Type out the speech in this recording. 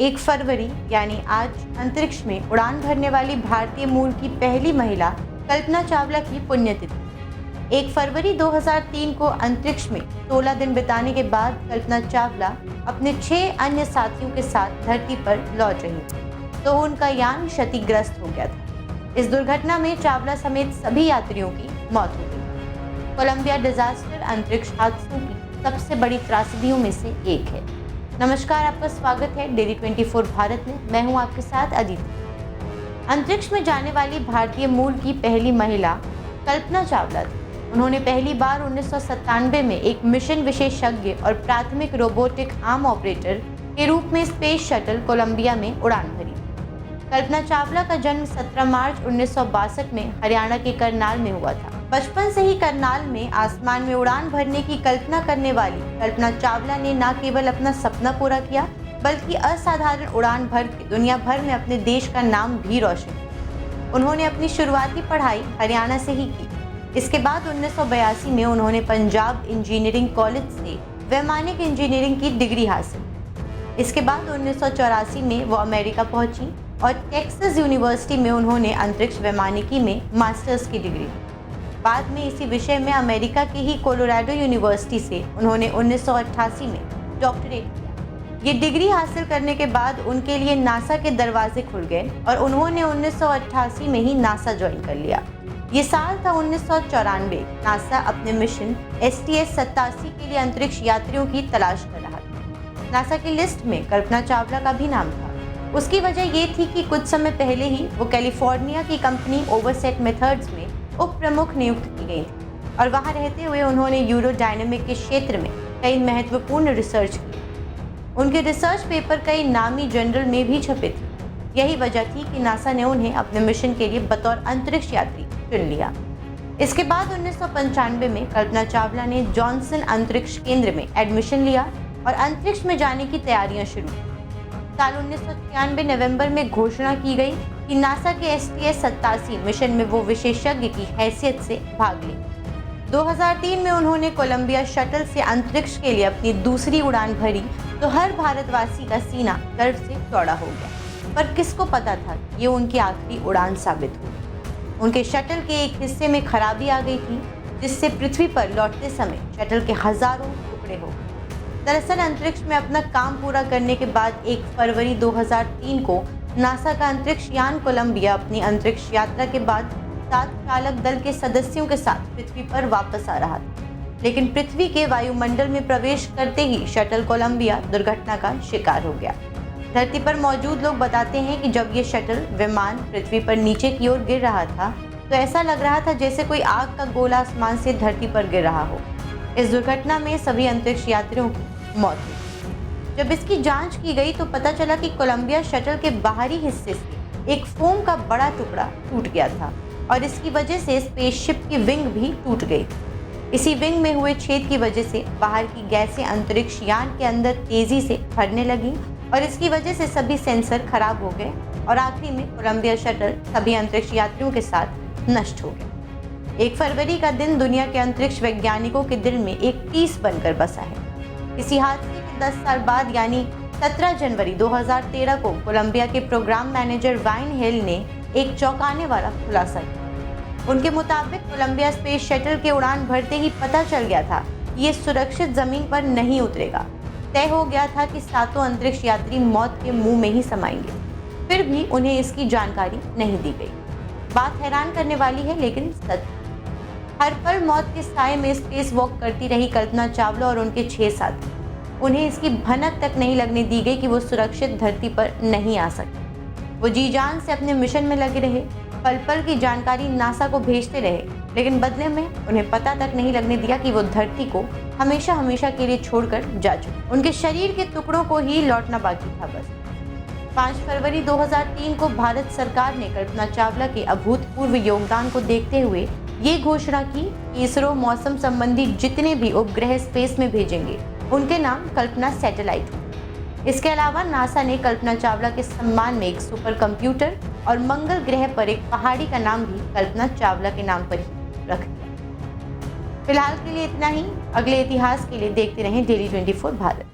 1 फरवरी यानी आज अंतरिक्ष में उड़ान भरने वाली भारतीय मूल की पहली महिला कल्पना चावला की पुण्यतिथि। 1 फरवरी 2003 को अंतरिक्ष में 16 दिन बिताने के बाद कल्पना चावला अपने 6 अन्य साथियों के साथ धरती पर लौट रही थी, तो उनका यान क्षतिग्रस्त हो गया था। इस दुर्घटना में चावला समेत सभी यात्रियों की मौत हो गई। कोलंबिया डिजास्टर अंतरिक्ष हादसों की सबसे बड़ी त्रासदियों में से एक है। नमस्कार, आपका स्वागत है डेली 24 भारत में। मैं हूं आपके साथ अदिति। अंतरिक्ष में जाने वाली भारतीय मूल की पहली महिला कल्पना चावला थी। उन्होंने पहली बार 1997 में एक मिशन विशेषज्ञ और प्राथमिक रोबोटिक आर्म ऑपरेटर के रूप में स्पेस शटल कोलंबिया में उड़ान भरी। कल्पना चावला का जन्म 17 मार्च 1962 में हरियाणा के करनाल में हुआ था। बचपन से ही करनाल में आसमान में उड़ान भरने की कल्पना करने वाली कल्पना चावला ने न केवल अपना सपना पूरा किया, बल्कि असाधारण उड़ान भर के दुनिया भर में अपने देश का नाम भी रोशन किया। उन्होंने अपनी शुरुआती पढ़ाई हरियाणा से ही की। इसके बाद 1982 में उन्होंने पंजाब इंजीनियरिंग कॉलेज से वैमानिक इंजीनियरिंग की डिग्री हासिल। इसके बाद 1984 में वो अमेरिका पहुंची और टेक्सास यूनिवर्सिटी में उन्होंने अंतरिक्ष वैमानिकी में मास्टर्स की डिग्री ली। बाद में इसी विषय में अमेरिका की ही कोलोराडो यूनिवर्सिटी से उन्होंने 1988 में डॉक्टरेट किया। ये डिग्री हासिल करने के बाद उनके लिए नासा के दरवाजे खुल गए और उन्होंने 1988 में ही नासा ज्वाइन कर लिया। ये साल था 1994। नासा अपने मिशन STS-87 के लिए अंतरिक्ष यात्रियों की तलाश कर रहा था। नासा की लिस्ट में कल्पना चावला का भी नाम था। उसकी वजह ये थी कि कुछ समय पहले ही वो कैलिफोर्निया की कंपनी ओवरसेट मेथड्स में उप प्रमुख नियुक्त की गई थी और वहां रहते हुए उन्होंने यूरोडायनेमिक के क्षेत्र में कई महत्वपूर्ण रिसर्च की। उनके रिसर्च पेपर कई नामी जर्नल में भी छपे थे। यही वजह थी कि नासा ने उन्हें अपने मिशन के लिए बतौर अंतरिक्ष यात्री चुन लिया। इसके बाद 1995 में कल्पना चावला ने जॉनसन अंतरिक्ष केंद्र में एडमिशन लिया और अंतरिक्ष में जाने की तैयारियां शुरू की। साल 1993 नवंबर में घोषणा की गई कि नासा के STS-87 मिशन में वो विशेषज्ञ की हैसियत से भाग लें। 2003 में उन्होंने कोलंबिया शटल से अंतरिक्ष के लिए अपनी दूसरी उड़ान भरी तो हर भारतवासी का सीना गर्व से चौड़ा हो गया। पर किसको पता था ये उनकी आखिरी उड़ान साबित हुई। उनके शटल के एक हिस्से में खराबी आ गई थी, जिससे पृथ्वी पर लौटते समय शटल के हजारों टुकड़े हो गए। दरअसल अंतरिक्ष में अपना काम पूरा करने के बाद 1 फरवरी 2003 को नासा का अंतरिक्ष यान कोलंबिया अपनी अंतरिक्ष यात्रा के बाद 7 चालक दल के सदस्यों के साथ पृथ्वी पर वापस आ रहा था। लेकिन पृथ्वी के वायुमंडल में प्रवेश करते ही शटल कोलंबिया दुर्घटना का शिकार हो गया। धरती पर मौजूद लोग बताते हैं कि जब ये शटल विमान पृथ्वी पर नीचे की ओर गिर रहा था तो ऐसा लग रहा था जैसे कोई आग का गोला आसमान से धरती पर गिर रहा हो। इस दुर्घटना में सभी अंतरिक्ष यात्रियों की मौत हुई। जब इसकी जांच की गई तो पता चला कि कोलंबिया शटल के बाहरी हिस्से से एक फोम का बड़ा टुकड़ा टूट गया था और इसकी वजह से स्पेसशिप की विंग भी टूट गई। इसी विंग में हुए छेद की वजह से बाहर की गैसें अंतरिक्ष यान के अंदर तेजी से भरने लगी और इसकी वजह से सभी सेंसर खराब हो गए और आखिरी में कोलंबिया शटल सभी अंतरिक्ष यात्रियों के साथ नष्ट हो गया। 1 फरवरी का दिन दुनिया के अंतरिक्ष वैज्ञानिकों के दिल में एक टीस बनकर बसा है। इसी हादसे के 10 साल बाद यानी 17 जनवरी 2013 को कोलंबिया के प्रोग्राम मैनेजर वाइन हिल ने एक चौंकाने वाला खुलासा किया। उनके मुताबिक कोलंबिया स्पेस शटल के उड़ान भरते ही पता चल गया था कि ये सुरक्षित जमीन पर नहीं उतरेगा। तय हो गया था कि 7 अंतरिक्ष यात्री मौत के मुंह में ही समाएंगे। फिर भी उन्हें इसकी जानकारी नहीं दी गई। बात हैरान करने वाली है लेकिन सच। हर पल मौत के साए में स्पेस वॉक करती रही कल्पना चावला और उनके 6 साथी। उन्हें इसकी भनक तक नहीं लगने दी गई कि वो सुरक्षित धरती पर नहीं आ सकते। वो जी जान से अपने मिशन में लगे रहे, पल पल की जानकारी नासा को भेजते रहे, लेकिन बदले में उन्हें पता तक नहीं लगने दिया कि वो धरती को हमेशा हमेशा के लिए छोड़कर जा चुके। उनके शरीर के टुकड़ों को ही लौटना बाकी था बस। 5 फरवरी 2003 को भारत सरकार ने कल्पना चावला के अभूतपूर्व योगदान को देखते हुए ये घोषणा की कि इसरो मौसम संबंधी जितने भी उपग्रह स्पेस में भेजेंगे उनके नाम कल्पना सैटेलाइट हो। इसके अलावा नासा ने कल्पना चावला के सम्मान में एक सुपर कंप्यूटर और मंगल ग्रह पर एक पहाड़ी का नाम भी कल्पना चावला के नाम पर ही रख दिया। फिलहाल के लिए इतना ही। अगले इतिहास के लिए देखते रहें डेली 24 भारत।